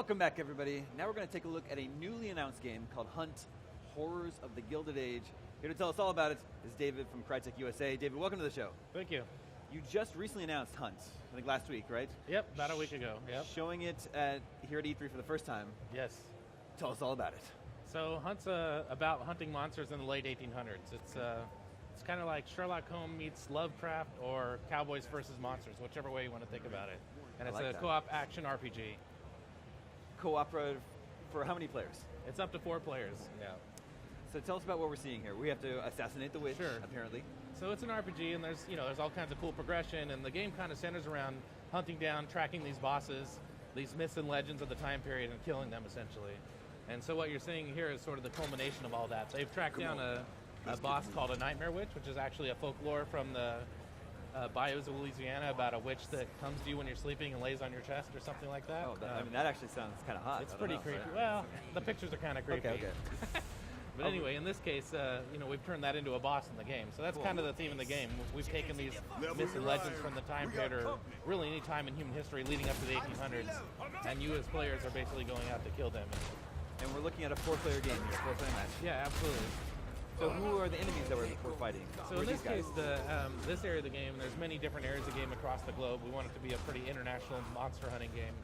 Welcome back, everybody. Now we're going to take a look at a newly announced game called Hunt: Horrors of the Gilded Age. Here to tell us all about it is David from Crytek USA. David, welcome to the show. Thank you. You just recently announced Hunt, I think last week, right? Yep, about a week ago. Yep. Showing it here at E3 for the first time. Yes. Tell us all about it. So Hunt's about hunting monsters in the late 1800s. It's kind of like Sherlock Holmes meets Lovecraft or Cowboys versus Monsters, whichever way you want to think about it. And it's a co-op action RPG. Co-operative for how many players? It's up to 4 players. Yeah. So tell us about what we're seeing here. We have to assassinate the witch, apparently. So it's an RPG, and there's all kinds of cool progression, and the game kind of centers around hunting down, tracking these bosses, these myths and legends of the time period, and killing them essentially. And so what you're seeing here is sort of the culmination of all that. They've tracked down a boss called a Nightmare Witch, which is actually a folklore from the bayous of Louisiana about a witch that comes to you when you're sleeping and lays on your chest or something like that. Oh, that actually sounds kind of hot. It's pretty creepy. Right? Well, the pictures are kind of creepy. Okay. But anyway, in this case, we've turned that into a boss in the game. So that's kind of the theme of the game. We've taken these myths and legends from the time period, or really any time in human history leading up to the 1800s, and you as players are basically going out to kill them. And we're looking at a 4-player game here, 4-player match. Yeah, absolutely. So who are the enemies that we're fighting? So in this case, this area of the game, there's many different areas of the game across the globe. We want it to be a pretty international monster hunting game.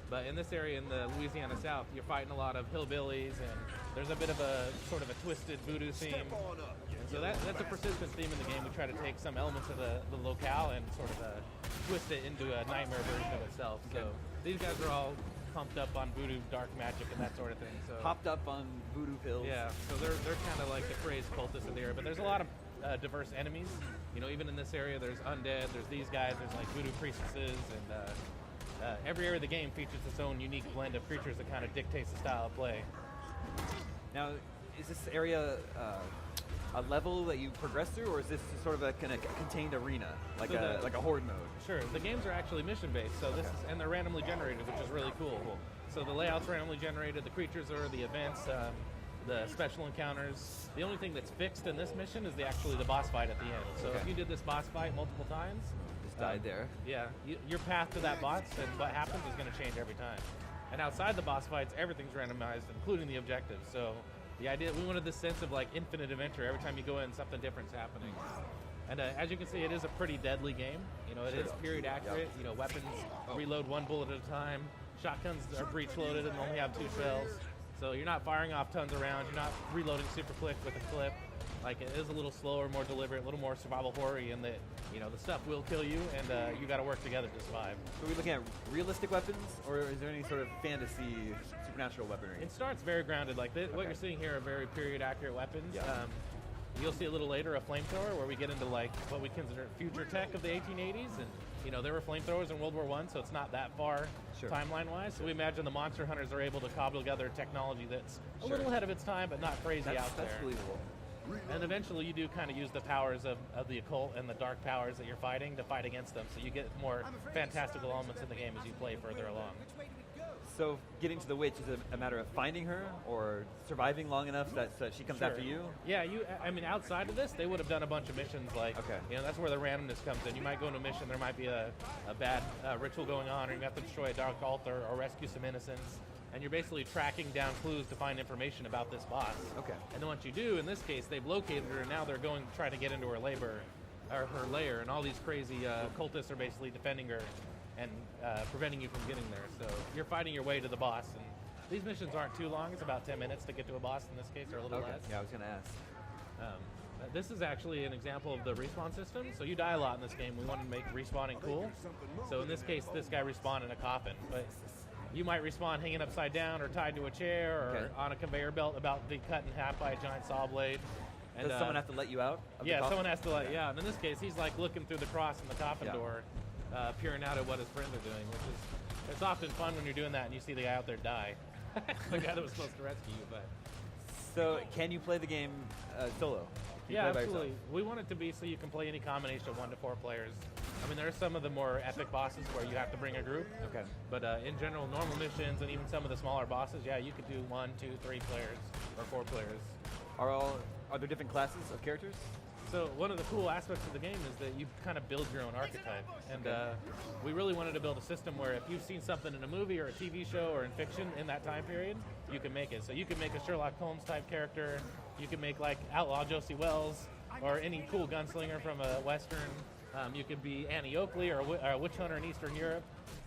But in this area in the Louisiana South, you're fighting a lot of hillbillies, and there's a bit of a sort of a twisted voodoo theme. And so that's a persistent theme in the game. We try to take some elements of the locale and sort of twist it into a nightmare version of itself. So these guys are all pumped up on voodoo, dark magic, and that sort of thing. So hopped up on voodoo pills. Yeah, so they're kind of like the crazed cultists in the area. But there's a lot of diverse enemies. Even in this area, there's undead, there's these guys, there's like voodoo priestesses, and every area of the game features its own unique blend of creatures that kind of dictates the style of play. Now, is this area a level that you progress through, or is this sort of a kind of contained arena, like a horde mode? Sure, the games are actually mission-based, so and they're randomly generated, which is really cool. So the layout's randomly generated, the creatures are, the events, the special encounters. The only thing that's fixed in this mission is actually the boss fight at the end. So if you did this boss fight multiple times, died there. Yeah, your path to that boss and what happens is going to change every time. And outside the boss fights, everything's randomized, including the objectives. So the idea, we wanted this sense of like infinite adventure. Every time you go in, something different's happening. And as you can see, it is a pretty deadly game. It is period accurate. Weapons reload 1 bullet at a time. Shotguns are breech loaded and only have 2 shells. So you're not firing off tons of rounds. You're not reloading super quick with a clip. Like, it is a little slower, more deliberate, a little more survival horror-y in that, the stuff will kill you, and you got to work together to survive. So are we looking at realistic weapons, or is there any sort of fantasy, supernatural weaponry? It starts very grounded. Like, what you're seeing here are very period-accurate weapons. Yeah. You'll see a little later a flamethrower, where we get into, like, what we consider future tech of the 1880s, and, there were flamethrowers in World War I, so it's not that far timeline-wise. So we imagine the monster hunters are able to cobble together technology that's a little ahead of its time, but not crazy out there. That's believable. And eventually you do kind of use the powers of the occult and the dark powers that you're fighting to fight against them, so you get more fantastical elements in the game as you play further along. So getting to the witch is a matter of finding her, or surviving long enough that she comes after you? Yeah, outside of this, they would have done a bunch of missions like, that's where the randomness comes in. You might go into a mission, there might be a bad ritual going on, or you have to destroy a dark altar or rescue some innocents. And you're basically tracking down clues to find information about this boss. Okay. And then once you do, in this case, they've located her, and now they're going to try to get into her her lair, and all these crazy cultists are basically defending her and preventing you from getting there. So you're fighting your way to the boss, and these missions aren't too long. It's about 10 minutes to get to a boss in this case, or a little less. Yeah, I was going to ask. This is actually an example of the respawn system. So you die a lot in this game. We want to make respawning cool. So in this case, this guy respawned in a coffin, but you might respawn hanging upside down or tied to a chair or on a conveyor belt about to be cut in half by a giant saw blade. And does someone have to let you out? Someone has to let you out. And in this case, he's like looking through the cross in the coffin door, peering out at what his friends are doing, it's often fun when you're doing that and you see the guy out there die. The guy that was supposed to rescue you. But So can you play the game solo? Yeah, absolutely. We want it to be so you can play any combination of 1 to 4 players. I mean, there are some of the more epic bosses where you have to bring a group. Okay. But in general, normal missions and even some of the smaller bosses, you could do 1, 2, 3 players or 4 players. Are there different classes of characters? So one of the cool aspects of the game is that you kind of build your own archetype. And we really wanted to build a system where if you've seen something in a movie or a TV show or in fiction in that time period, you can make it. So you can make a Sherlock Holmes type character. You can make like Outlaw Josie Wells or any cool gunslinger from a Western. You could be Annie Oakley or a witch hunter in Eastern Europe.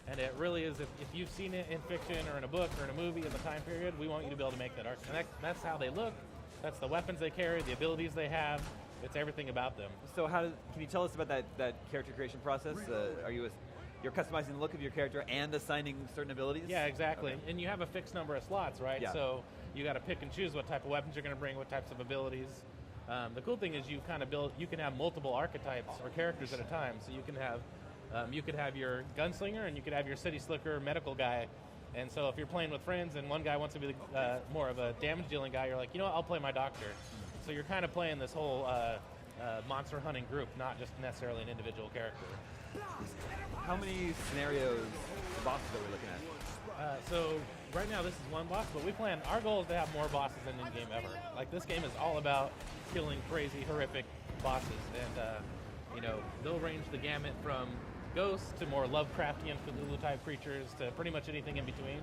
And it really is, if you've seen it in fiction or in a book or in a movie in the time period, we want you to be able to make that archetype. And that's how they look. That's the weapons they carry, the abilities they have. It's everything about them. So can you tell us about that character creation process? You're customizing the look of your character and assigning certain abilities? Yeah, exactly. Okay. And you have a fixed number of slots, right? Yeah. So you got to pick and choose what type of weapons you're going to bring, what types of abilities. The cool thing is you can have multiple archetypes or characters at a time. So you could have your gunslinger and you could have your city slicker medical guy. And so if you're playing with friends and one guy wants to be more of a damage dealing guy, you're like, you know what, I'll play my doctor. So you're kind of playing this whole monster hunting group, not just necessarily an individual character. How many scenarios, bosses are we looking at? So right now this is one boss, but our goal is to have more bosses than any game ever. Like this game is all about killing crazy, horrific bosses. And they'll range the gamut from ghosts to more Lovecraftian, Cthulhu type creatures to pretty much anything in between.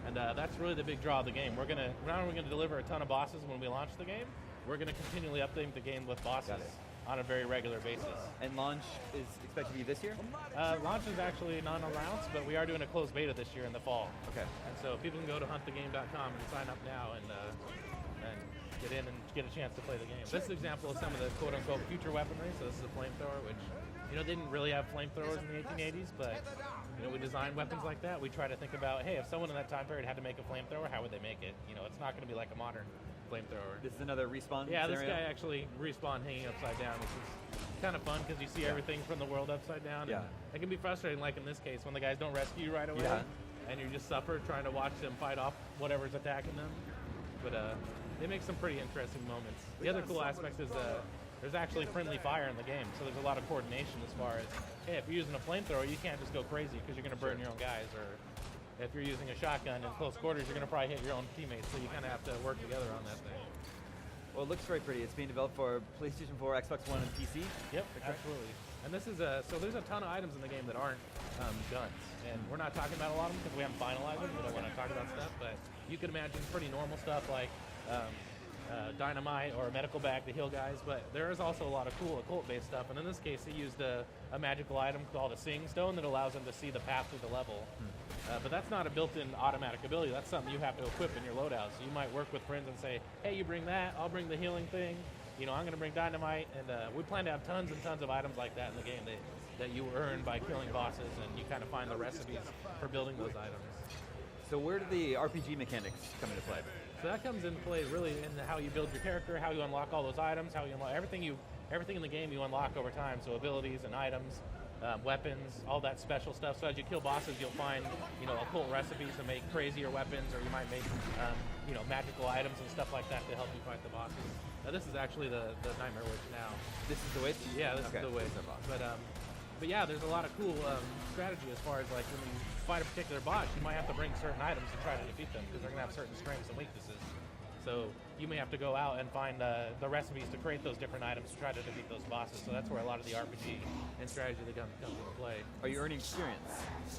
And that's really the big draw of the game. Not only are we going to deliver a ton of bosses when we launch the game, we're going to continually update the game with bosses on a very regular basis. And launch is expected to be this year? Launch is actually non-announced, but we are doing a closed beta this year in the fall. Okay. And so people can go to huntthegame.com and sign up now and get in and get a chance to play the game. This is an example of some of the quote-unquote future weaponry. So this is a flamethrower, which they didn't really have flamethrowers in the 1880s, but we designed weapons like that. We try to think about, hey, if someone in that time period had to make a flamethrower, how would they make it? It's not going to be like a modern flamethrower. This is another respawn Yeah, scenario? This guy actually respawned hanging upside down, which is kind of fun because you see everything from the world upside down. Yeah. And it can be frustrating, like in this case, when the guys don't rescue you right away, and you just suffer trying to watch them fight off whatever's attacking them. But they make some pretty interesting moments. The other cool aspect is there's actually friendly fire in the game, so there's a lot of coordination as far as, hey, if you're using a flamethrower, you can't just go crazy because you're going to burn your own guys, or if you're using a shotgun in close quarters, you're going to probably hit your own teammates, so you kind of have to work together on that thing. Well, it looks very pretty. It's being developed for PlayStation 4, Xbox One, and PC. Yep, absolutely. And this is so there's a ton of items in the game that aren't guns, and we're not talking about a lot of them because we haven't finalized them. We don't want to talk about stuff, but you can imagine pretty normal stuff like dynamite or a medical bag to heal guys, but there is also a lot of cool occult-based stuff, and in this case, he used a magical item called a Seeing Stone that allows him to see the path through the level. But that's not a built-in automatic ability. That's something you have to equip in your loadout. So you might work with friends and say, hey, you bring that, I'll bring the healing thing, I'm going to bring dynamite, and we plan to have tons and tons of items like that in the game that you earn by killing bosses, and you kind of find the recipes for building those items. So where do the RPG mechanics come into play? So that comes into play really in how you build your character, how you unlock all those items, how you unlock everything in the game you unlock over time. So abilities and items, weapons, all that special stuff. So as you kill bosses, you'll find occult recipes to make crazier weapons, or you might make magical items and stuff like that to help you fight the bosses. Now this is actually the Nightmare Witch now. This is the witch? Yeah, this is the witch. But yeah, there's a lot of cool strategy as far as like when you fight a particular boss, you might have to bring certain items to try to defeat them because they're going to have certain strengths and weaknesses. So you may have to go out and find the recipes to create those different items to try to defeat those bosses. So that's where a lot of the RPG and strategy that comes into play. Are you earning experience?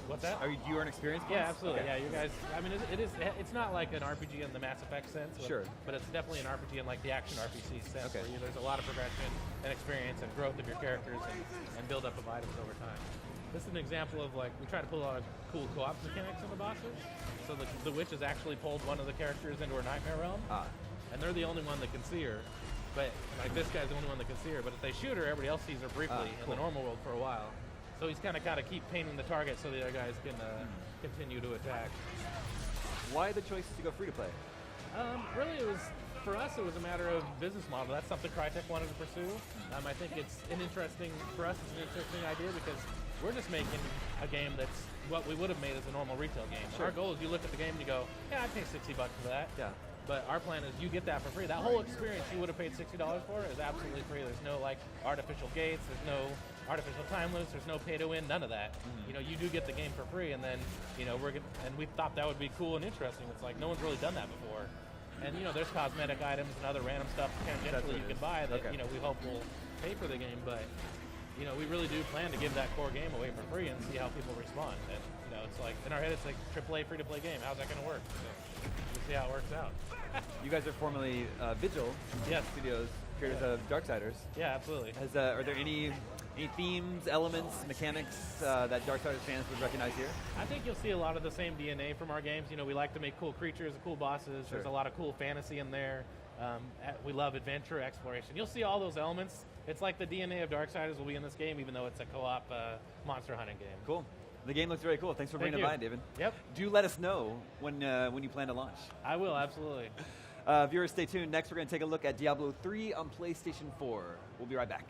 What's that? Do you earn experience points? Yeah, absolutely. Okay. Yeah, you guys. I mean, it's not like an RPG in the Mass Effect sense. But it's definitely an RPG in like the action RPG sense. Okay. Where there's a lot of progression and experience and growth of your characters and build up of items over time. This is an example of like we try to put a lot of cool co-op mechanics in the bosses. So the witch has actually pulled one of the characters into her nightmare realm, and they're the only one that can see her. But like this guy's the only one that can see her. But if they shoot her, everybody else sees her briefly in the normal world for a while. So he's kind of got to keep painting the target so the other guys can continue to attack. Why the choice to go free to play? Really, for us, it was a matter of business model. That's something Crytek wanted to pursue. I think it's an interesting idea because we're just making a game that's what we would have made as a normal retail game. Sure. Our goal is you look at the game and you go, yeah, I'd pay $60 for that. Yeah. But our plan is you get that for free. That whole experience you would have paid $60 for is absolutely free. There's no like artificial gates. There's no artificial time limits. There's no pay to win. None of that. Mm-hmm. You do get the game for free, and then we thought that would be cool and interesting. It's like no one's really done that before. And there's cosmetic items and other random stuff tangentially you can buy that we hope will pay for the game, but we really do plan to give that core game away for free and see how people respond. And it's like in our head, it's like AAA free-to-play game. How's that going to work? So we'll see how it works out. You guys are formerly Vigil Studios, creators of Darksiders. Yeah, absolutely. Are there any themes, elements, mechanics that Darksiders fans would recognize here? I think you'll see a lot of the same DNA from our games. We like to make cool creatures, cool bosses. Sure. There's a lot of cool fantasy in there. We love adventure, exploration. You'll see all those elements. It's like the DNA of Darksiders will be in this game, even though it's a co-op monster hunting game. Cool. The game looks very cool. Thanks for bringing it by, David. Yep. Do let us know when you plan to launch. I will, absolutely. Viewers, stay tuned. Next, we're going to take a look at Diablo 3 on PlayStation 4. We'll be right back.